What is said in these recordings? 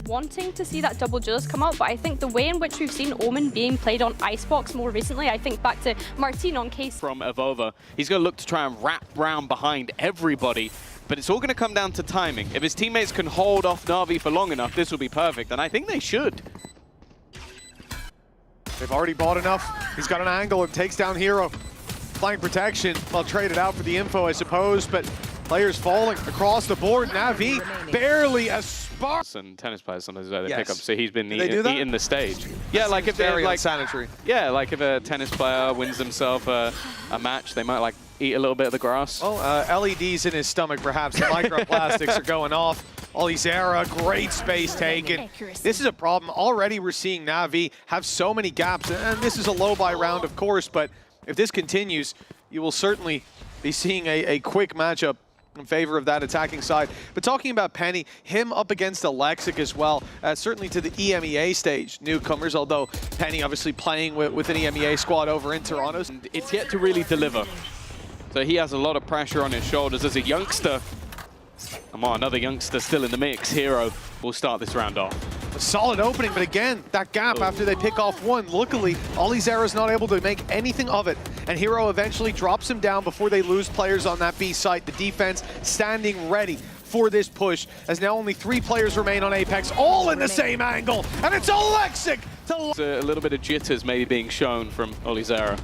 wanting to see that double duelist come out, but I think the way in which we've seen Omen being played on Icebox more recently, I think back to Martin on case from Avova, he's going to look to try and wrap round behind everybody, but it's all going to come down to timing. If his teammates can hold off NAVI for long enough, this will be perfect, and I think they should. They've already bought enough. He's got an angle and takes down Hero. Flying protection, well, traded out for the info, I suppose, but players falling across the board. NAVI barely a spark. And tennis players sometimes they pick up, so he's been eating the stage. Yeah, like if they're like sanitary. Yeah, like if a tennis player wins themselves a match, they might like eat a little bit of the grass. Oh, LEDs in his stomach, perhaps. The microplastics are going off. Olizera, great space taken. This is a problem. Already we're seeing NAVI have so many gaps, and this is a low-buy round, of course, but if this continues, you will certainly be seeing a quick matchup in favor of that attacking side. But talking about Penny, him up against Alexic as well, certainly to the EMEA stage newcomers, although Penny obviously playing with an EMEA squad over in Toronto. And it's yet to really deliver. So he has a lot of pressure on his shoulders as a youngster. And well, another youngster still in the mix. Hero will start this round off. A solid opening, but again, that gap after they pick off one. Luckily, Olizera's not able to make anything of it. And Hero eventually drops him down before they lose players on that B site. The defense standing ready for this push, as now only 3 players remain on Apex, all in the same angle. And it's Alexic! A little bit of jitters maybe being shown from Olizera.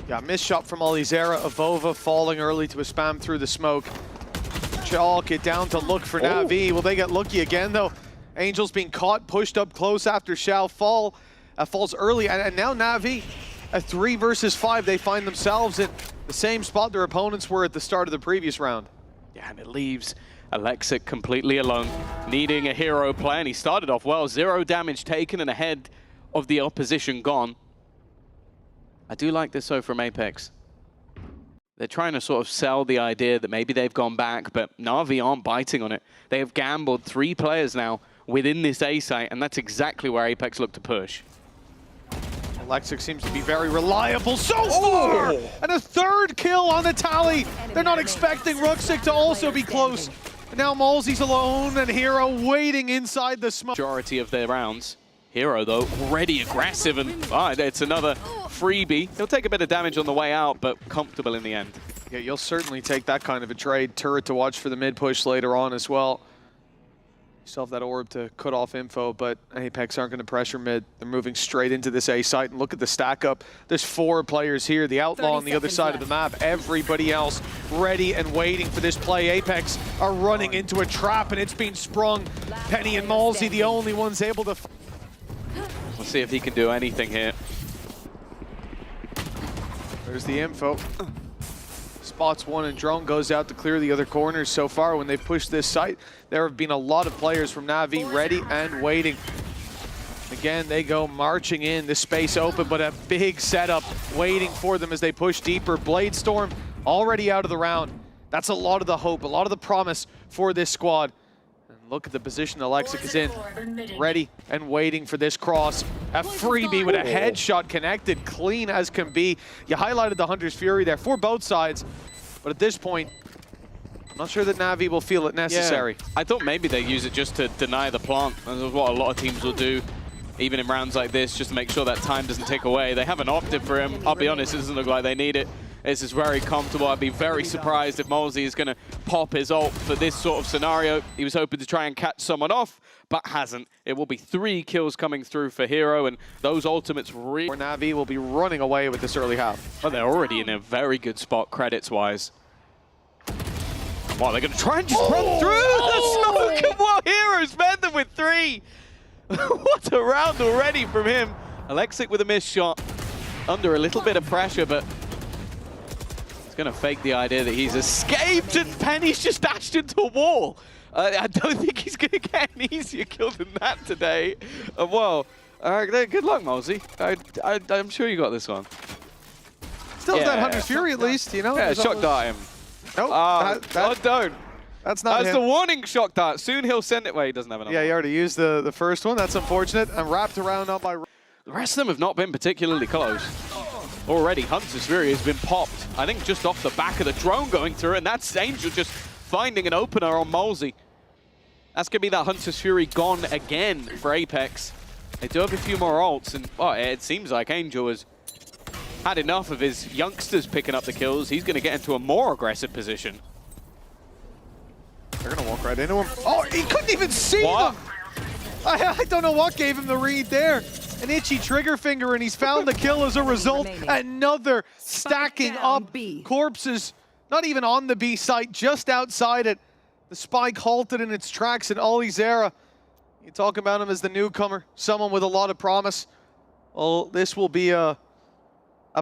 Yeah, missed shot from Olizera. Avova falling early to a spam through the smoke. Chalk it down to look for NAVI. Will they get lucky again, though? Angel's being caught, pushed up close after Shao falls early. And now NAVI, a 3 versus 5, they find themselves in the same spot their opponents were at the start of the previous round. Yeah, and it leaves Alexic completely alone, needing a hero play. And he started off well, 0 damage taken and ahead of the opposition gone. I do like this though from Apex. They're trying to sort of sell the idea that maybe they've gone back, but NAVI aren't biting on it. They have gambled 3 players now within this A site, and that's exactly where Apex look to push. Alexic seems to be very reliable so far! And a 3rd kill on the tally! They're not expecting Ruxic to also be close. And now Malzy's alone, and Hero waiting inside the smoke. Majority of their rounds. Hero, though, already aggressive, and it's another freebie. He'll take a bit of damage on the way out, but comfortable in the end. Yeah, you'll certainly take that kind of a trade. Turret to watch for the mid push later on as well. Still have that orb to cut off info, but Apex aren't going to pressure mid. They're moving straight into this A site, and look at the stack up. There's 4 players here. The Outlaw on the other side of the map. Everybody else ready and waiting for this play. Apex are running into a trap, and it's being sprung. Penny and Malzy, the only ones able to... We'll see if he can do anything here. There's the info. Spots 1 and drone goes out to clear the other corners. So far, when they've pushed this site, there have been a lot of players from NAVI ready and waiting. Again, they go marching in, the space open, but a big setup waiting for them as they push deeper. Bladestorm already out of the round. That's a lot of the hope, a lot of the promise for this squad. Look at the position Alexic is in, ready and waiting for this cross. A freebie with a headshot connected, clean as can be. You highlighted the Hunter's Fury there for both sides, but at this point, I'm not sure that NAVI will feel it necessary. Yeah, I thought maybe they use it just to deny the plant. That's what a lot of teams will do, even in rounds like this, just to make sure that time doesn't tick away. They haven't opted for him. I'll be honest, it doesn't look like they need it. This is very comfortable. I'd be very surprised if Malzy is going to pop his ult for this sort of scenario. He was hoping to try and catch someone off, but hasn't. It will be 3 kills coming through for Hero, and those ultimates really... NAVI will be running away with this early half. But they're already in a very good spot, credits-wise. Wow, they're going to try and just run through the smoke, and what Hero's met them with 3. What a round already from him. Alexic with a missed shot, under a little bit of pressure, but... going to fake the idea that he's escaped, and Penny's just dashed into a wall. I don't think he's going to get an easier kill than that today. Well, good luck, Malzy. I'm sure you got this one. Still has that Hunter's Fury at least, you know? Yeah, shock dart him. Nope. Don't. That's not That's the warning shock dart. Soon he'll send it. Well, he doesn't have enough. Yeah, he already used the first one. That's unfortunate. And wrapped around now by... The rest of them have not been particularly close. Already, Hunter's Fury has been popped. I think just off the back of the drone going through, and that's Angel just finding an opener on Malzy. That's going to be that Hunter's Fury gone again for Apex. They do have a few more ults, and well, it seems like Angel has had enough of his youngsters picking up the kills. He's going to get into a more aggressive position. They're going to walk right into him. Oh, he couldn't even see What? them! I don't know what gave him the read there. An itchy trigger finger, and he's found the kill as a result. Another stacking up corpses, not even on the B site, just outside it. The spike halted in its tracks, and Icebox, you talk about him as the newcomer, someone with a lot of promise. Well, this will be a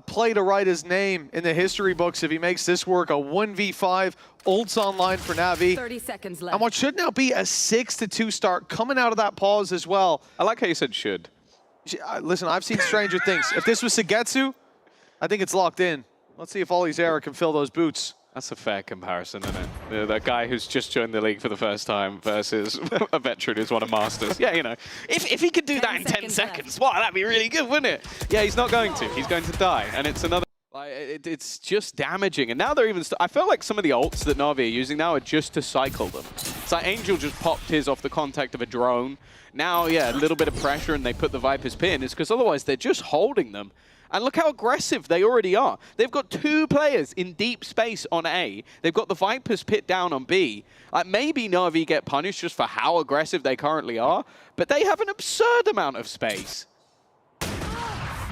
play to write his name in the history books if he makes this work. A 1v5 ults online for NAVI. 30 seconds left. And what should now be a 6-2 start coming out of that pause as well. I like how you said should. Listen, I've seen stranger things. If this was Sugetsu, I think it's locked in. Let's see if Icebox can fill those boots. That's a fair comparison, isn't it? That guy who's just joined the league for the first time versus a veteran who's won a Masters. Yeah, you know, if he could do that in 10 seconds, wow, that'd be really good, wouldn't it? Yeah, he's not going to. He's going to die, and it's another... It's just damaging, and now they're even... I feel like some of the ults that NAVI are using now are just to cycle them. It's like Angel just popped his off the contact of a drone. Now, yeah, a little bit of pressure, and they put the Viper's pin. It's because otherwise they're just holding them. And look how aggressive they already are. They've got 2 players in deep space on A. They've got the Viper's pit down on B. Maybe NAVI get punished just for how aggressive they currently are, but they have an absurd amount of space.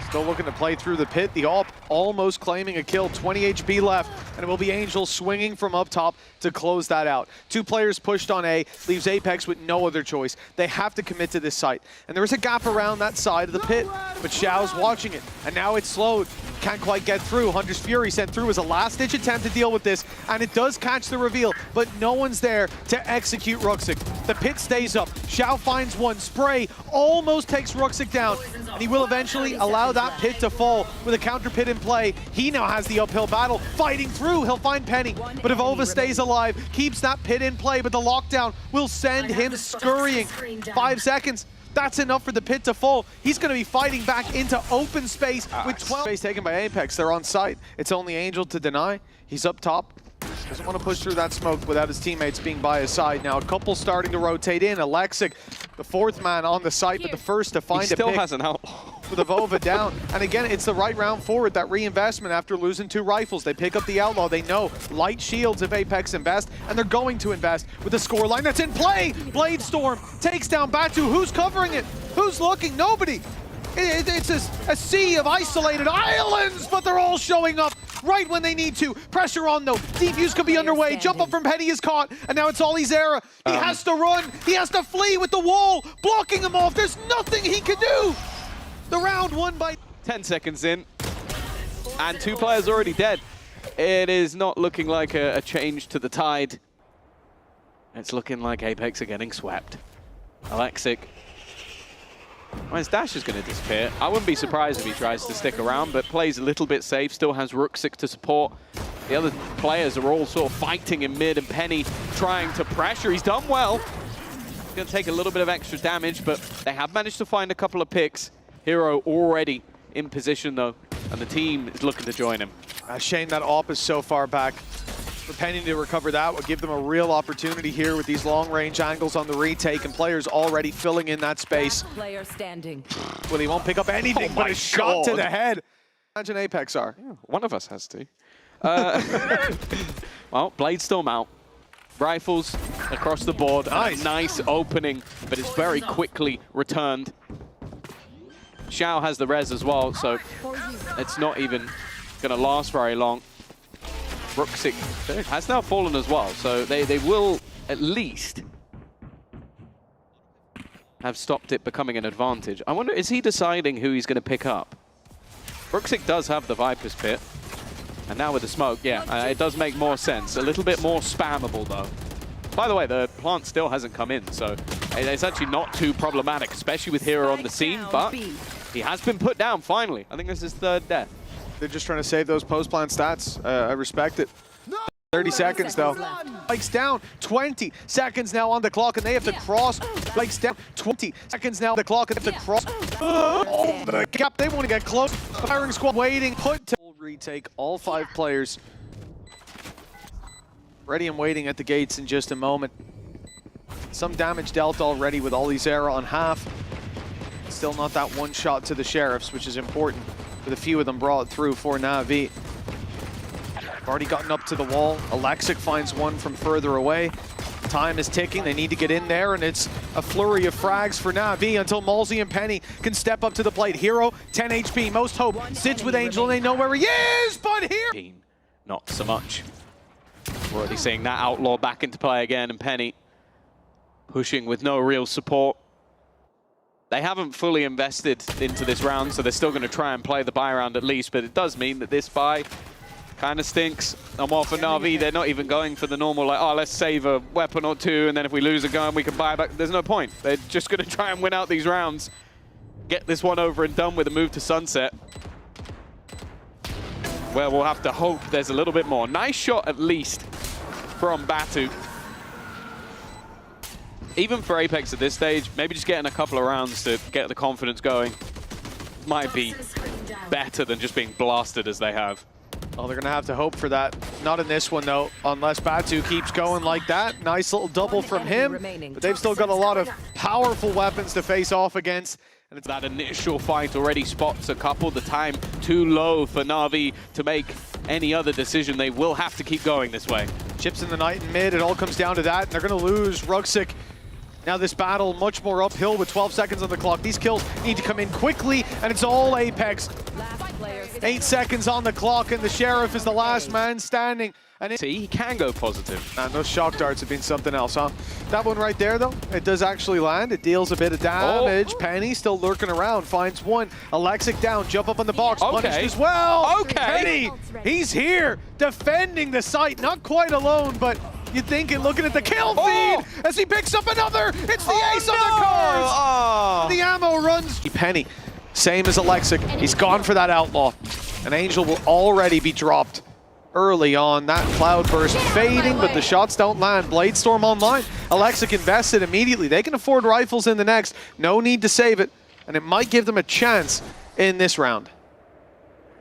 Still looking to play through the pit. The AWP almost claiming a kill. 20 HP left, and it will be Angel swinging from up top to close that out. 2 players pushed on A, leaves Apex with no other choice. They have to commit to this site. And there is a gap around that side of the pit, but Xiao's watching it, and now it's slowed. Can't quite get through. Hunter's Fury sent through as a last-ditch attempt to deal with this, and it does catch the reveal, but no one's there to execute Ruxic. The pit stays up. Xiao finds one. Spray almost takes Ruxic down, and he will eventually allow that pit to fall with a counter pit in play. He now has the uphill battle. Fighting through, he'll find Penny, but if Ova stays alive, keeps that pit in play, but the lockdown will send him scurrying. 5 seconds. That's enough for the pit to fall. He's going to be fighting back into open space with 12. Space taken by Apex. They're on site. It's only Angel to deny. He's up top. Doesn't want to push through that smoke without his teammates being by his side. Now a couple starting to rotate in. Alexic, the 4th man on the site, but the first to find a pick. He still has an out. With the Vova down. And again, it's the right round forward, that reinvestment after losing 2 rifles. They pick up the Outlaw. They know light shields if Apex invest, and they're going to invest with a scoreline that's in play. Bladestorm takes down Batu. Who's covering it? Who's looking? Nobody. It's a sea of isolated islands, but they're all showing up right when they need to. Pressure on though. Defuse could be underway. Jump up from Petty is caught, and now it's Icebox. He has to run. He has to flee with the wall, blocking him off. There's nothing he can do. The round won by 10 seconds in, and 2 players already dead. It is not looking like a change to the tide. It's looking like Apex are getting swept. Alexic. Well, his dash is going to disappear. I wouldn't be surprised if he tries to stick around, but plays a little bit safe, still has Ruxic to support. The other players are all sort of fighting in mid, and Penny trying to pressure. He's done well. He's going to take a little bit of extra damage, but they have managed to find a couple of picks. Hero already in position though, and the team is looking to join him. Shame that AWP is so far back. For Penny to recover that would give them a real opportunity here with these long-range angles on the retake, and players already filling in that space. Player standing. Well, he won't pick up anything but a shot to the head. Imagine Apex are. Yeah, one of us has to. Well, Bladestorm out. Rifles across the board. Nice. Nice opening, but it's very quickly returned. Xiao has the res as well, so it's not even going to last very long. Ruxic has now fallen as well, so they will at least have stopped it becoming an advantage. I wonder, is he deciding who he's going to pick up? Ruxic does have the Viper's pit, and now with the smoke, yeah, it does make more sense. A little bit more spammable though. By the way, the plant still hasn't come in, so it's actually not too problematic, especially with Hero on the scene, but he has been put down finally. I think this is his 3rd death. They're just trying to save those post-plant stats. I respect it. 30 seconds though. Blake's down. 20 seconds now on the clock, and they have to cross. Blake's down. 20 seconds now on the clock, and they have to cross. Oh, the gap. They want to get close. Firing squad waiting. Put to retake. All 5 players ready and waiting at the gates in just a moment. Some damage dealt already with Olizera on half. Still not that one shot to the Sheriffs, which is important, with a few of them brought through for NAVI. They've already gotten up to the wall. Alexic finds one from further away. Time is ticking. They need to get in there, and it's a flurry of frags for NAVI until Malsey and Penny can step up to the plate. Hero, 10 HP, most hope, sits with Angel, and they know where he is, but here... Not so much. We're already seeing that Outlaw back into play again, and Penny pushing with no real support. They haven't fully invested into this round, so they're still going to try and play the buy round at least, but it does mean that this buy kind of stinks. And while for NAVI, they're not even going for the normal, like, oh, let's save a weapon or two, and then if we lose a gun, we can buy back. There's no point. They're just going to try and win out these rounds, get this one over and done with a move to Sunset. Well, we'll have to hope there's a little bit more. Nice shot, at least, from Batu. Even for Apex at this stage, maybe just getting a couple of rounds to get the confidence going might be better than just being blasted as they have. Well, they're going to have to hope for that. Not in this one, though, unless Batu keeps going like that. Nice little double from him, but they've still got a lot of powerful weapons to face off against. And it's that initial fight already spots a couple. The time too low for NAVI to make any other decision. They will have to keep going this way. Chips in the night and mid, it all comes down to that. And they're going to lose Rugsik. Now this battle much more uphill with 12 seconds on the clock. These kills need to come in quickly, and it's all Apex. 8 seconds on the clock, and the Sheriff is the last man standing. And See, he can go positive. And those shock darts have been something else, huh? That one right there, though, it does actually land. It deals a bit of damage. Oh. Penny still lurking around, finds one. Alexic down, jump up on the box, punished as well. Okay. Penny, he's here, defending the site, not quite alone, but you'd think it looking at the kill feed as he picks up another. It's the ace on the cards. The ammo runs. Penny, same as Alexic. He's gone for that Outlaw. An Angel will already be dropped early on. That Cloudburst fading, but the shots don't land. Bladestorm online. Alexic invested immediately. They can afford rifles in the next. No need to save it, and it might give them a chance in this round.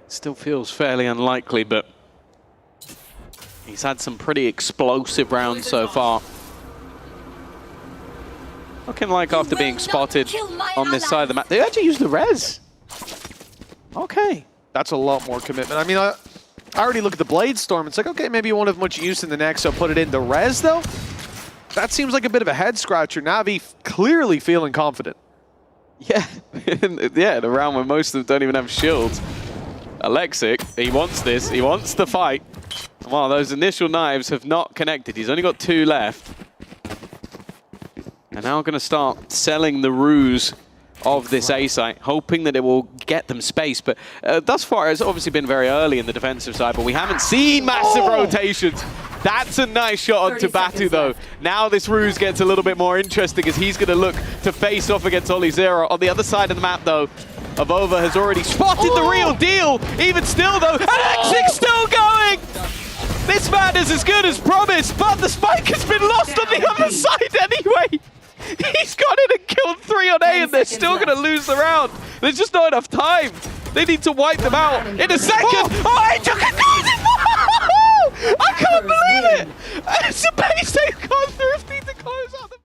Still feels fairly unlikely, but he's had some pretty explosive rounds so far. Looking like after being spotted on this side of the map, they actually used the res. Okay. That's a lot more commitment. I mean, I already look at the Bladestorm. It's like, okay, maybe you won't have much use in the next, so put it in. The res, though, that seems like a bit of a head scratcher. NAVI clearly feeling confident. Yeah, yeah, the round where most of them don't even have shields. Alexic, he wants this. He wants the fight. Well, those initial knives have not connected. He's only got 2 left. And now going to start selling the ruse of this A site, hoping that it will get them space. But thus far, it's obviously been very early in the defensive side, but we haven't seen massive rotations. That's a nice shot onto Batu, though. Now this ruse gets a little bit more interesting as he's going to look to face off against Olizera. On the other side of the map, though, Avova has already spotted the real deal. Even still, though, Alexic's still going! This man is as good as promised, but the spike has been lost on the other side anyway. He's got it and killed 3 on A, and they're still going to lose the round. There's just not enough time. They need to wipe them out in a second. Oh, Angel can do it! I can't believe it! It's a base they've gone thrifty to close out the